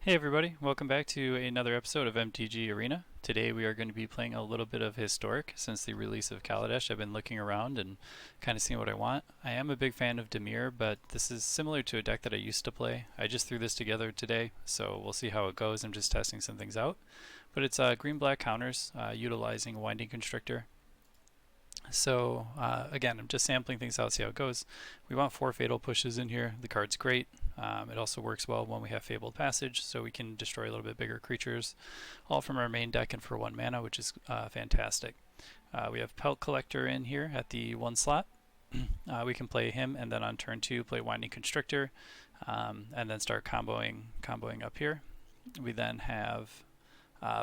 Hey everybody, welcome back to another episode of MTG Arena. Today we are going to be playing a little bit of Historic. Since the release of Kaladesh, I've been looking around and kind of seeing what I want. I am a big fan of Dimir, but this is similar to a deck that I used to play. I just threw this together today, so we'll see how it goes. I'm just testing some things out. But it's green-black counters, utilizing Winding Constrictor. So again, I'm just sampling things out, see how it goes. We want 4 Fatal Pushes in here. The card's great. It also works well when we have Fabled Passage, so we can destroy a little bit bigger creatures, all from our main deck and for 1 mana, which is fantastic. We have Pelt Collector in here at the 1 slot. We can play him, and then on turn 2 play Winding Constrictor, and then start comboing up here. We then have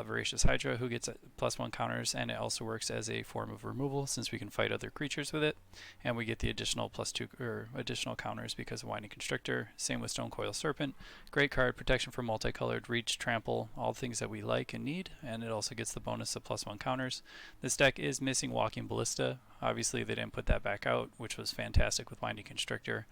Voracious Hydra, who gets +1 counters, and it also works as a form of removal since we can fight other creatures with it, and we get the additional +2 or additional counters because of Winding Constrictor. Same with Stonecoil Serpent. Great card, protection for multicolored, reach, trample, all things that we like and need, and it also gets the bonus of +1 counters. This deck is missing Walking Ballista. Obviously, they didn't put that back out, which was fantastic with Winding Constrictor.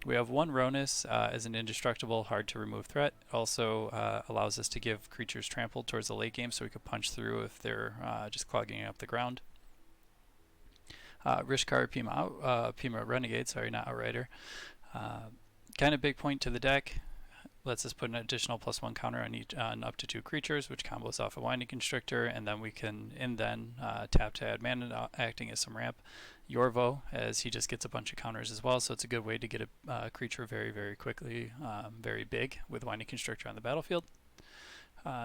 We have 1 Ronus as an indestructible, hard to remove threat. Also allows us to give creatures trampled towards the late game so we could punch through if they're just clogging up the ground. Rishkar Pima Renegade, sorry, not Outrider. Kind of big point to the deck. Lets us put an additional +1 counter on up to 2 creatures, which combos off a Winding Constrictor, and then we can tap to add mana, acting as some ramp. Yorvo, as he just gets a bunch of counters as well, so it's a good way to get a creature very, very quickly, very big with Winding Constrictor on the battlefield.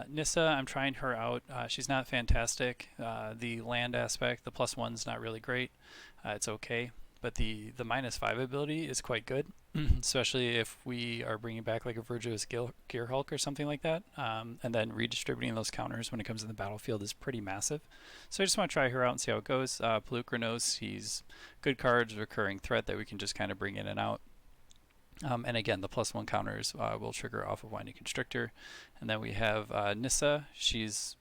Nissa, I'm trying her out. She's not fantastic. The land aspect, the +1's not really great. It's okay. But the -5 ability is quite good, especially if we are bringing back like a Virtuous Gear Hulk or something like that, and then redistributing those counters when it comes in the battlefield is pretty massive. So I just want to try her out and see how it goes. Pelukrinos, he's good cards, recurring threat that we can just kind of bring in and out. And again, the +1 counters will trigger off of Winding Constrictor. And then we have Nissa. She's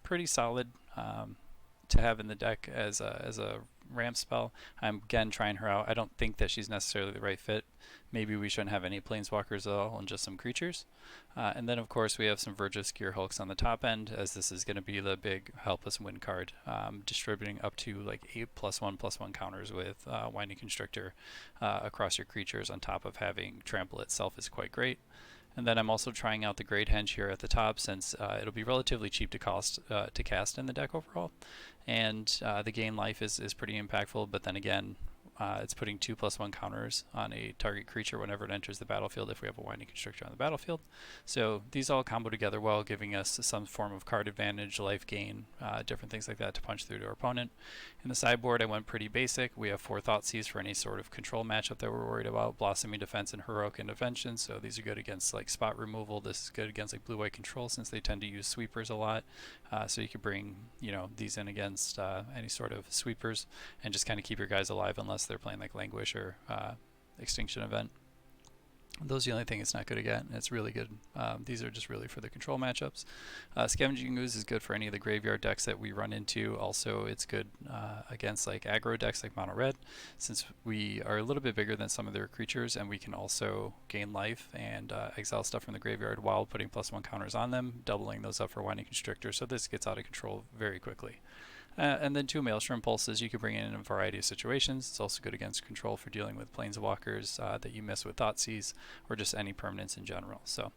pretty solid to have in the deck as a ramp spell. I'm again trying her out. I don't think that she's necessarily the right fit. Maybe we shouldn't have any planeswalkers at all and just some creatures. And then of course we have some Virtuous Gear Hulks on the top end, as this is going to be the big help us win card, distributing up to like 8 +1/+1 counters with Winding Constrictor across your creatures, on top of having Trample itself is quite great. And then I'm also trying out the Great Henge here at the top, since it'll be relatively cheap to cast in the deck overall. And the gain life is pretty impactful, but then again, it's putting 2 +1 counters on a target creature whenever it enters the battlefield if we have a Winding Constrictor on the battlefield. So these all combo together well, giving us some form of card advantage, life gain, different things like that to punch through to our opponent. In the sideboard, I went pretty basic. We have 4 Thoughtseize for any sort of control matchup that we're worried about, Blossoming Defense and Heroic Intervention, so these are good against like spot removal. This is good against like blue-white control, since they tend to use sweepers a lot. So you could bring these in against any sort of sweepers and just kind of keep your guys alive unless they're playing like Languish or Extinction Event. Those are the only thing it's not good again. It's really good. These are just really for the control matchups. Scavenging Ooze is good for any of the graveyard decks that we run into. Also, it's good against like aggro decks like Mono Red, since we are a little bit bigger than some of their creatures, and we can also gain life and exile stuff from the graveyard while putting +1 counters on them, doubling those up for Winding Constrictor. So this gets out of control very quickly. And then 2 Maelstrom Pulses you can bring in a variety of situations. It's also good against control for dealing with planeswalkers that you miss with Thoughtseize, or just any permanents in general. So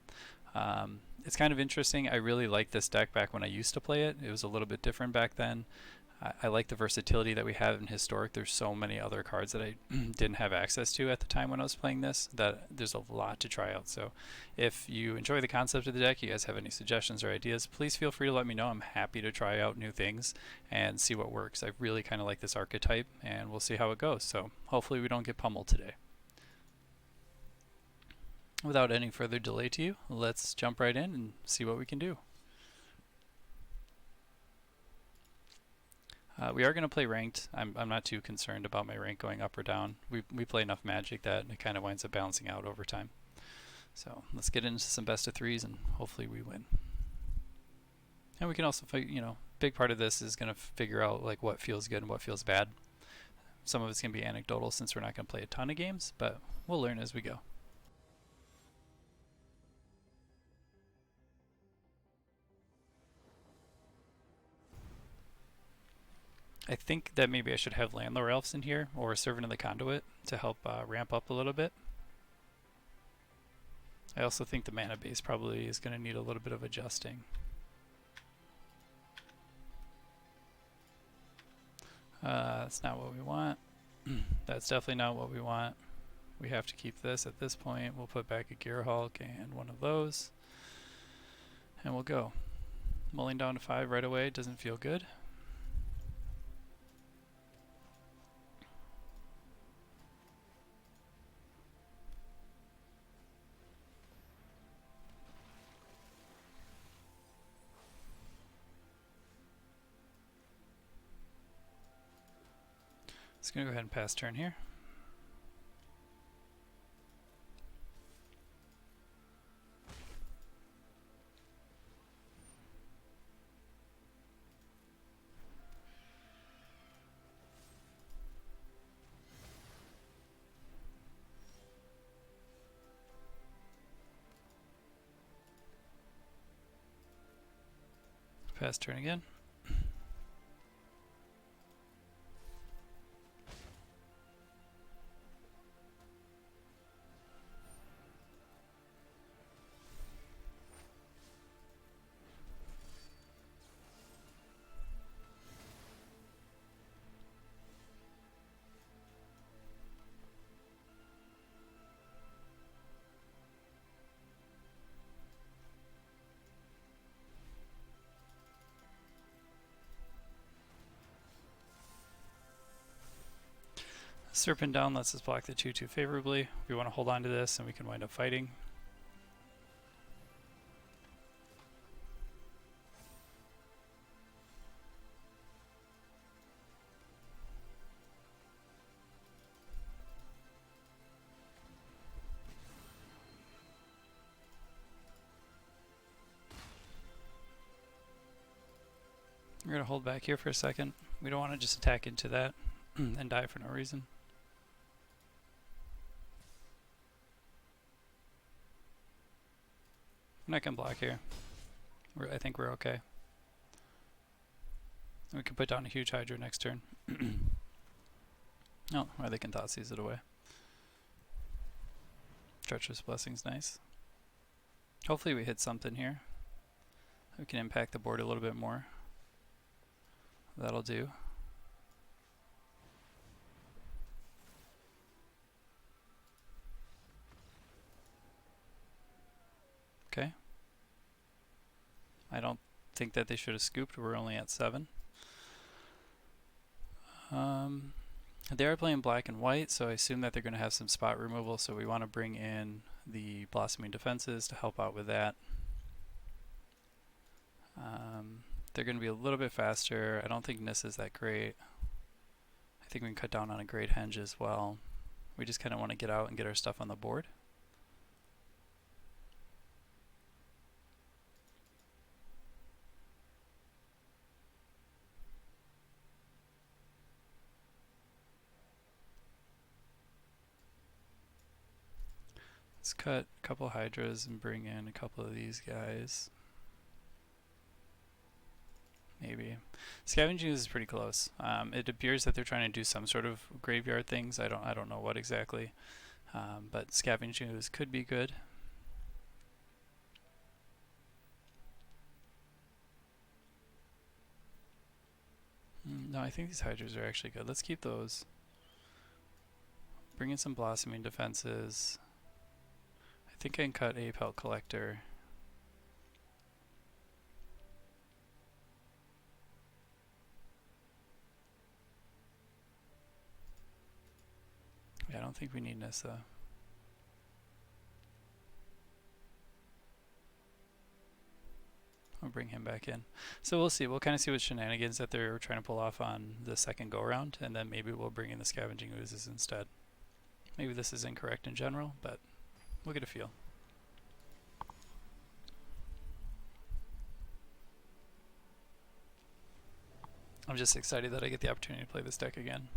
it's kind of interesting. I really liked this deck back when I used to play it. It was a little bit different back then. I like the versatility that we have in Historic. There's so many other cards that I didn't have access to at the time when I was playing this, that there's a lot to try out. So if you enjoy the concept of the deck, you guys have any suggestions or ideas, please feel free to let me know. I'm happy to try out new things and see what works. I really kind of like this archetype, and we'll see how it goes. So hopefully we don't get pummeled today. Without any further delay to you, let's jump right in and see what we can do. We are going to play ranked. I'm not too concerned about my rank going up or down. We play enough Magic that it kind of winds up balancing out over time. So let's get into some best of 3s and hopefully we win. And we can also, big part of this is going to figure out like what feels good and what feels bad. Some of it's going to be anecdotal since we're not going to play a ton of games, but we'll learn as we go. I think that maybe I should have Landlord Elves in here, or Servant of the Conduit, to help ramp up a little bit. I also think the mana base probably is going to need a little bit of adjusting. That's not what we want. That's definitely not what we want. We have to keep this at this point. We'll put back a Gear Hulk and one of those. And we'll go. Mulling down to 5 right away doesn't feel good. Just going to go ahead and pass turn here. Pass turn again. Serpent down lets us block the 2/2 favorably. We want to hold on to this and we can wind up fighting. We're going to hold back here for a second. We don't want to just attack into that and die for no reason. I'm not going to block here. I think we're okay. We can put down a huge Hydra next turn. Oh, or they can Thoughtseize it away. Treacherous Blessing's nice. Hopefully we hit something here. We can impact the board a little bit more. That'll do. Okay. I don't think that they should have scooped. We're only at 7. They are playing black and white, so I assume that they're going to have some spot removal, so we want to bring in the Blossoming Defenses to help out with that. They're going to be a little bit faster. I don't think Nis is that great. I think we can cut down on a Great Henge as well. We just kind of want to get out and get our stuff on the board. Let's cut a couple Hydras and bring in a couple of these guys. Maybe. Scavenging is pretty close. It appears that they're trying to do some sort of graveyard things. I don't know what exactly. But Scavenging could be good. No, I think these Hydras are actually good. Let's keep those. Bring in some Blossoming Defenses. I think I can cut a Pelt Collector. Yeah, I don't think we need Nissa. I'll bring him back in. So we'll see. We'll kind of see what shenanigans that they're trying to pull off on the second go-around, and then maybe we'll bring in the Scavenging Oozes instead. Maybe this is incorrect in general, but we'll get a feel. I'm just excited that I get the opportunity to play this deck again.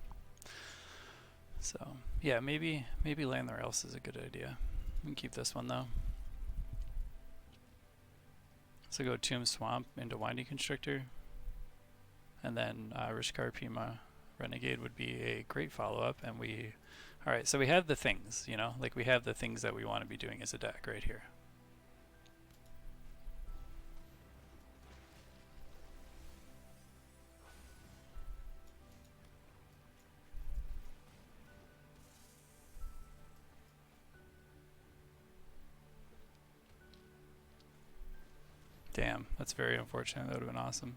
So, yeah, maybe Landlord Elves is a good idea. We can keep this one though. So go Tomb Swamp into Winding Constrictor. and then Rishkar Pima Renegade would be a great follow-up. And alright, so we have the things, you know, like we have the things that we want to be doing as a deck right here. Damn, that's very unfortunate. That would have been awesome.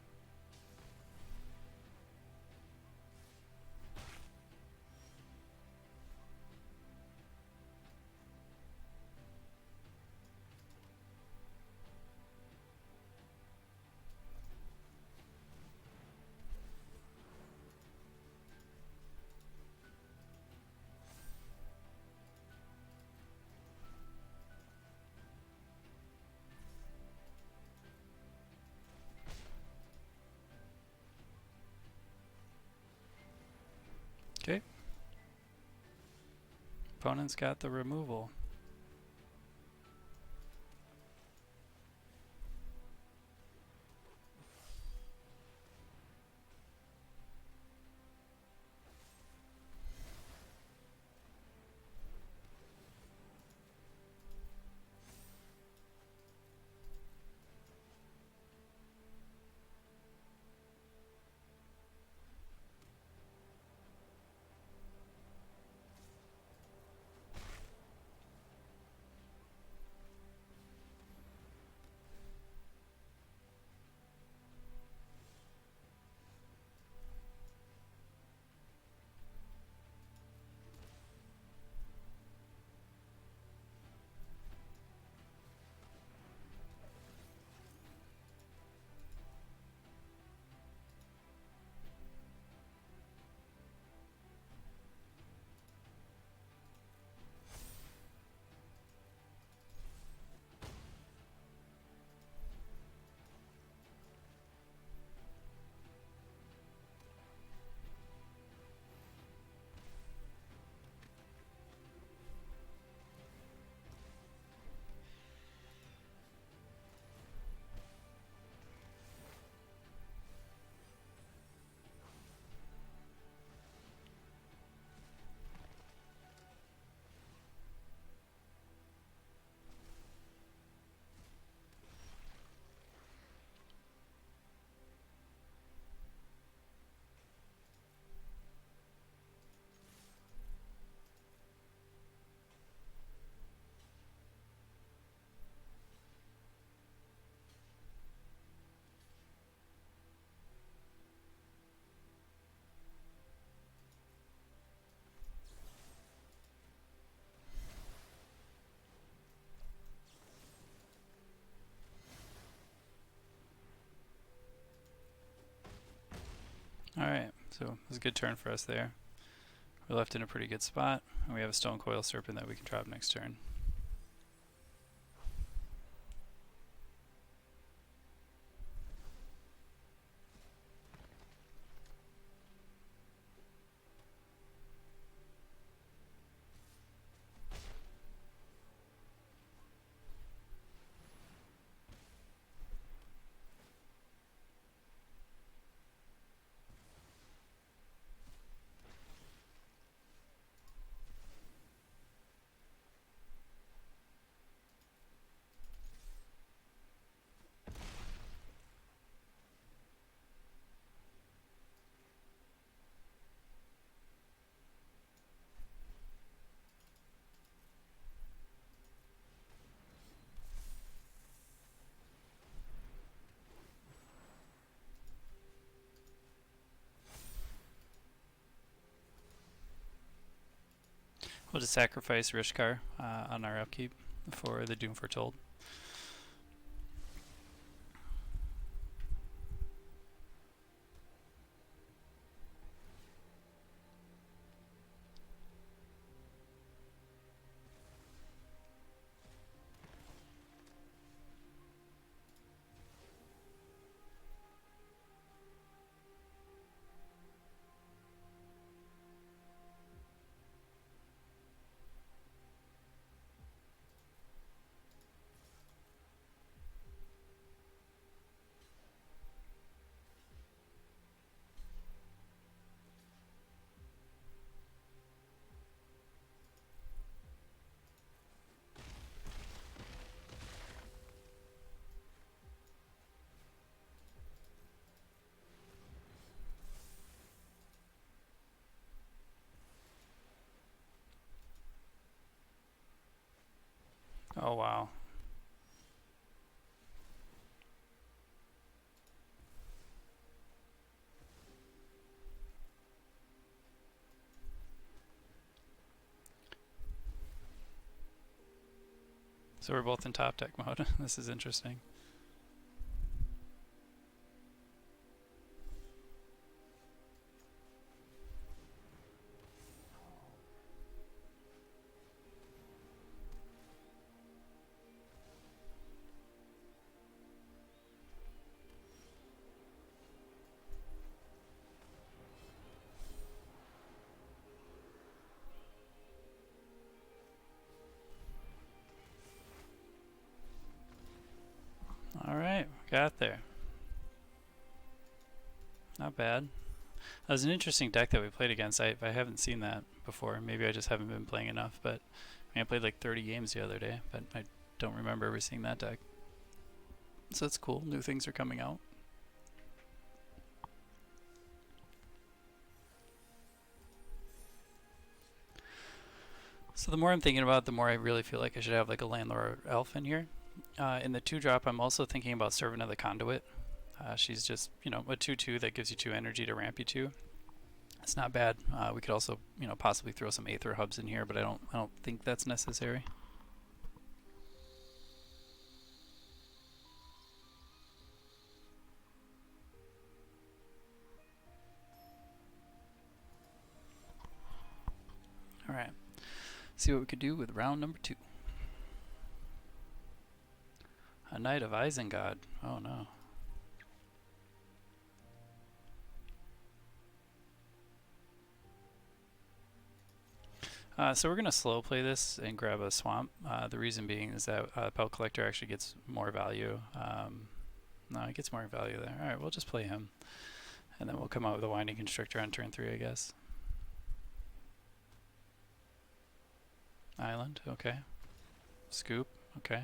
Okay. Opponent's got the removal. Alright, so it was a good turn for us there. We're left in a pretty good spot, and we have a Stone Coil Serpent that we can drop next turn. We'll just sacrifice Rishkar on our upkeep for the Doom Foretold. wow. So we're both in top deck mode. This is interesting. Alright, got there. Not bad. That was an interesting deck that we played against. I haven't seen that before. Maybe I just haven't been playing enough, but I played like 30 games the other day, but I don't remember ever seeing that deck. So that's cool. New things are coming out. So the more I'm thinking about it, the more I really feel like I should have like a Landlord Elf in here. In the 2-drop, I'm also thinking about Servant of the Conduit. She's just, a 2/2 that gives you 2 energy to ramp you 2. It's not bad. We could also, possibly throw some Aether Hubs in here, but I don't think that's necessary. All right. See what we could do with round number 2. A Knight of Isengard. Oh no. So we're going to slow play this and grab a Swamp. The reason being is that Pelt Collector actually gets more value. No, he gets more value there. Alright, we'll just play him. And then we'll come out with a Winding Constrictor on turn 3, I guess. Island, okay. Scoop, okay.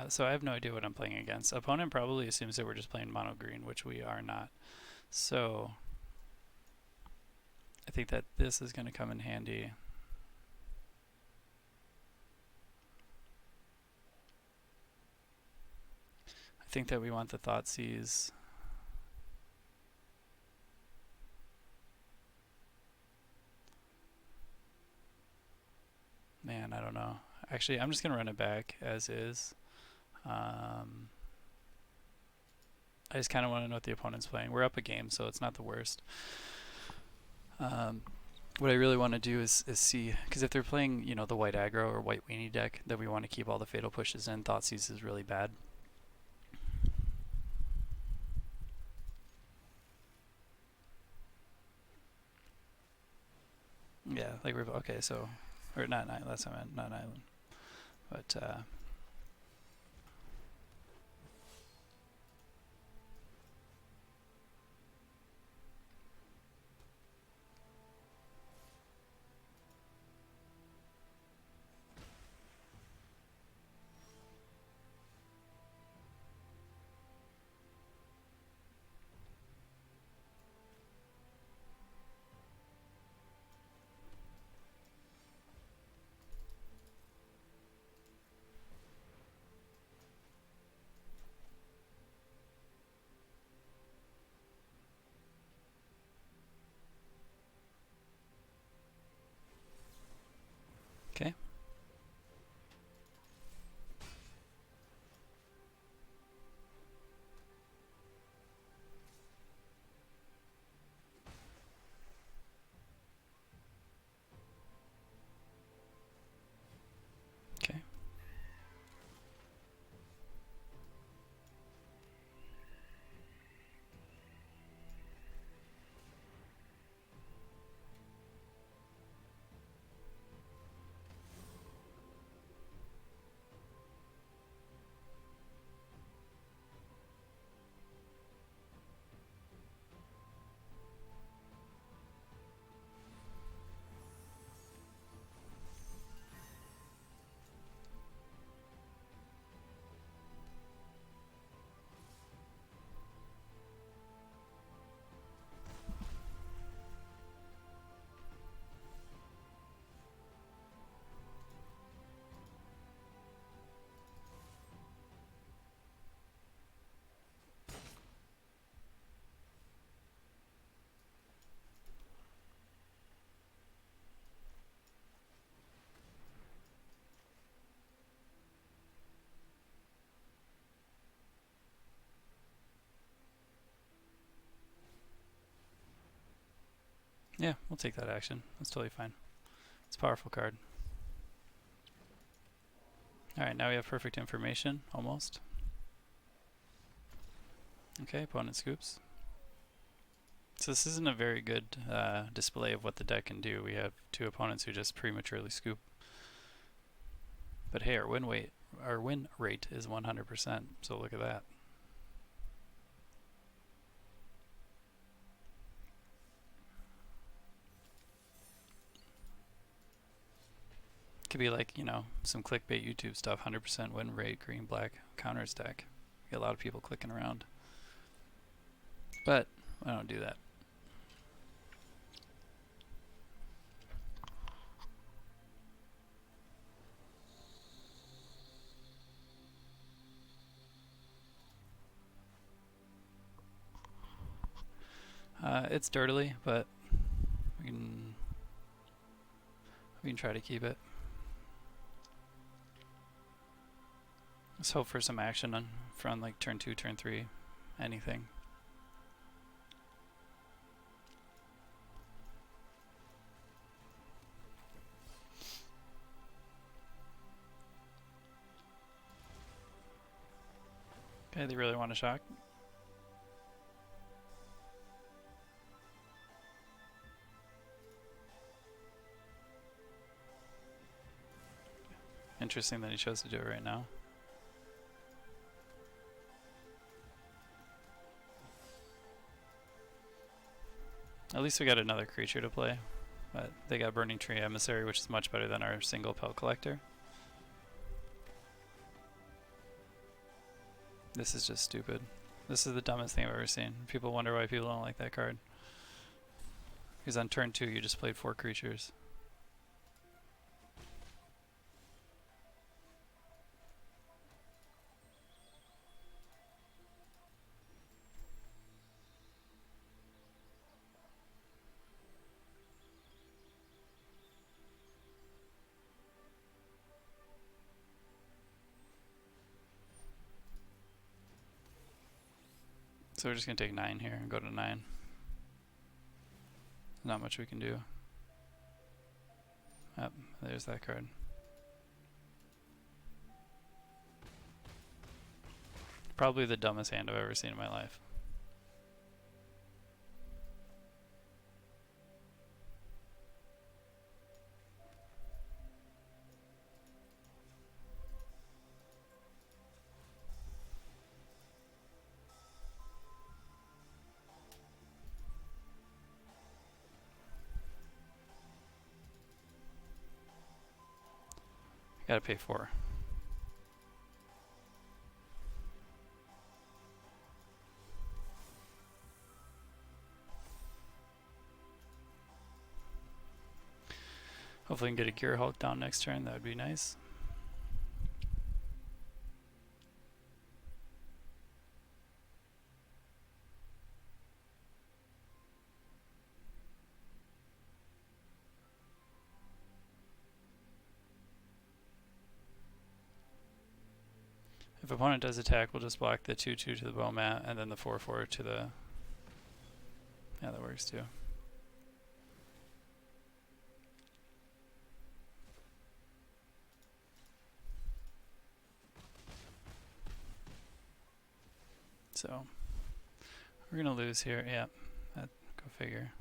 So I have no idea what I'm playing against. Opponent probably assumes that we're just playing mono green, which we are not. So I think that this is going to come in handy. I think that we want the Thoughtseize. Man, I don't know. Actually, I'm just going to run it back as is. I just kind of want to know what the opponent's playing. We're up a game, so it's not the worst. What I really want to do is see, because if they're playing, the white aggro or white weenie deck, then we want to keep all the fatal pushes in. Thoughtseize is really bad. Yeah, like we're okay. So, or not an island. That's what I meant, not an island. But Yeah, we'll take that action. That's totally fine. It's a powerful card. Alright, now we have perfect information, almost. Okay, opponent scoops. So this isn't a very good display of what the deck can do. We have two opponents who just prematurely scoop. But hey, our win rate is 100%, so look at that. Could be like, you know, some clickbait YouTube stuff, 100% win rate, green, black, counters deck. Get a lot of people clicking around. But I don't do that. It's dirtily, but we can try to keep it. Let's hope for some action from like turn 2, turn 3, anything. Okay, they really want to shock. Interesting that he chose to do it right now. At least we got another creature to play. But they got Burning Tree Emissary, which is much better than our single Pelt Collector. This is just stupid. This is the dumbest thing I've ever seen. People wonder why people don't like that card. Because on turn 2 you just played 4 creatures. So we're just going to take 9 here and go to 9. Not much we can do. Yep, there's that card. Probably the dumbest hand I've ever seen in my life. Gotta pay 4. Hopefully we can get a Gear Hulk down next turn, that would be nice. If opponent does attack, we'll just block the 2/2 to the bow mat and then the 4/4 to the... Yeah, that works too. So, we're gonna lose here. Yeah, go figure.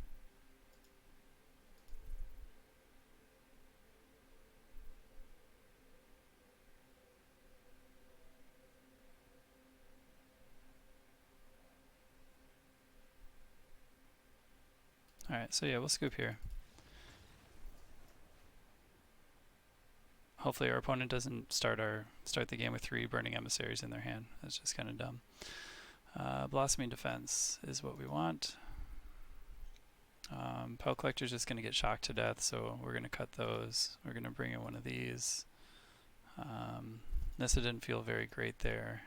Alright, so yeah, we'll scoop here. Hopefully our opponent doesn't start the game with 3 Burning Emissaries in their hand. That's just kind of dumb. Blossoming Defense is what we want. Pelt Collector's just going to get shocked to death, so we're going to cut those. We're going to bring in one of these. Nissa didn't feel very great there.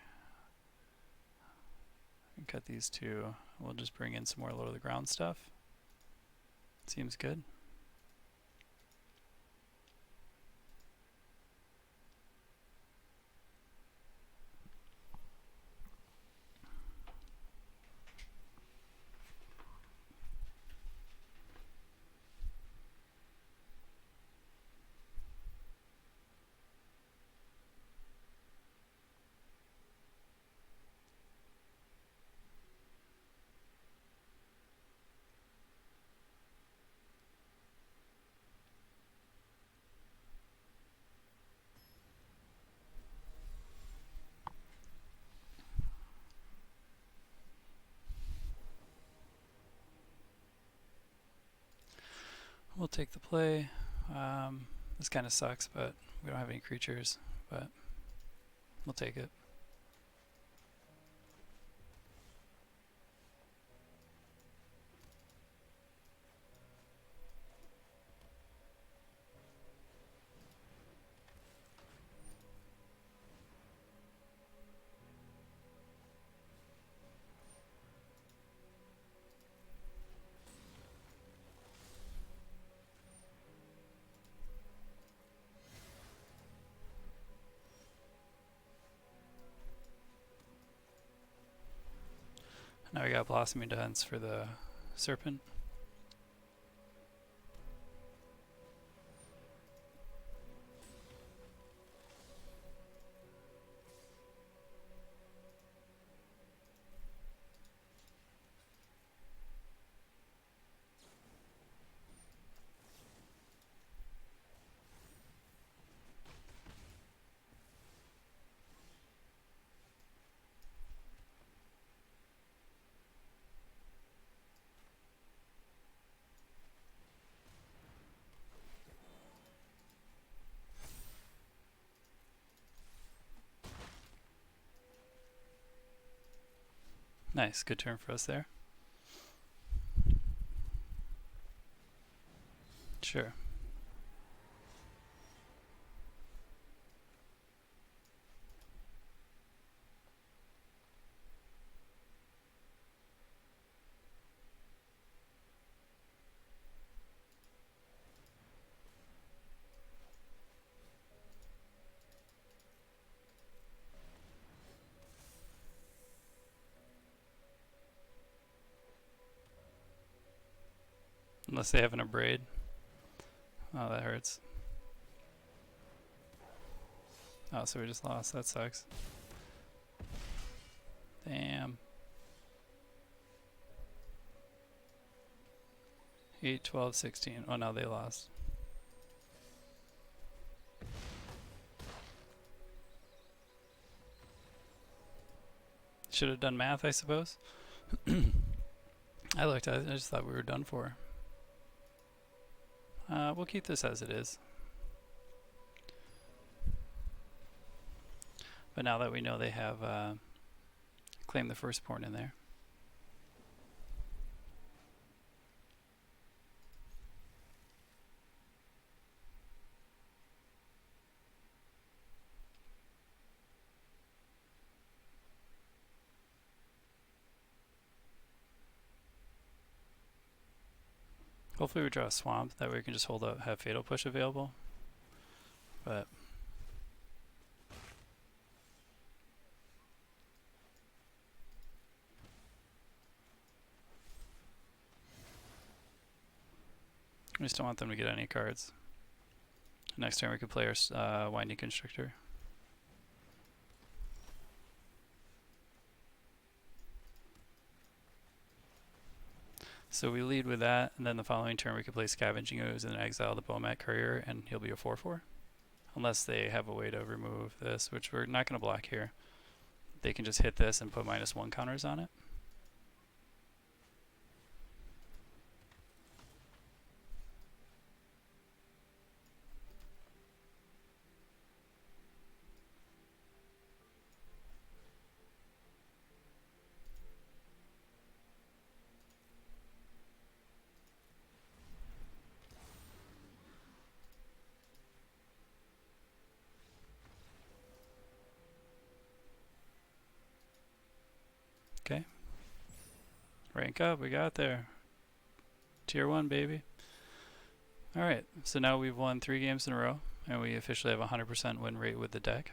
We can cut these 2. We'll just bring in some more low to the ground stuff. Seems good. we'll take the play. This kind of sucks, but we don't have any creatures, but we'll take it. Now we got Blossoming Dance for the Serpent. Nice, good turn for us there. Sure. Unless they have an Abrade. Oh, that hurts. Oh, so we just lost. That sucks. Damn. 8, 12, 16. Oh, no, they lost. Should have done math, I suppose. I looked at it, I just thought we were done for. We'll keep this as it is. But now that we know they have Claim the Firstborn in there. Hopefully we draw a swamp, that way we can just hold up, have Fatal Push available. But we just don't want them to get any cards. Next turn we could play our Winding Constrictor. So we lead with that, and then the following turn we could play Scavenging Ooze and then exile the Bomat Courier, and he'll be a 4/4. Unless they have a way to remove this, which we're not going to block here. They can just hit this and put -1 counters on it. Okay. Rank up, we got there. Tier 1, baby. Alright, so now we've won 3 games in a row, and we officially have a 100% win rate with the deck.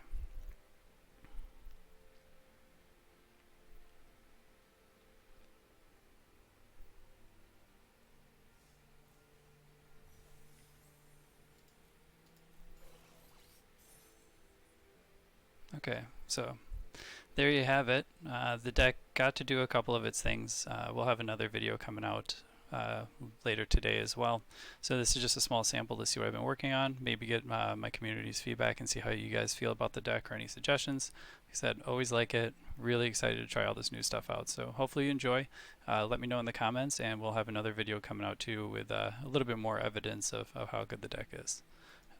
Okay, so there you have it. The deck got to do a couple of its things. We'll have another video coming out later today as well. So this is just a small sample to see what I've been working on, maybe get my community's feedback and see how you guys feel about the deck or any suggestions. Like I said, always like it, really excited to try all this new stuff out. So hopefully you enjoy. Let me know in the comments, and we'll have another video coming out too with a little bit more evidence of how good the deck is.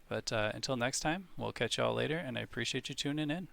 But until next time, we'll catch y'all later, and I appreciate you tuning in.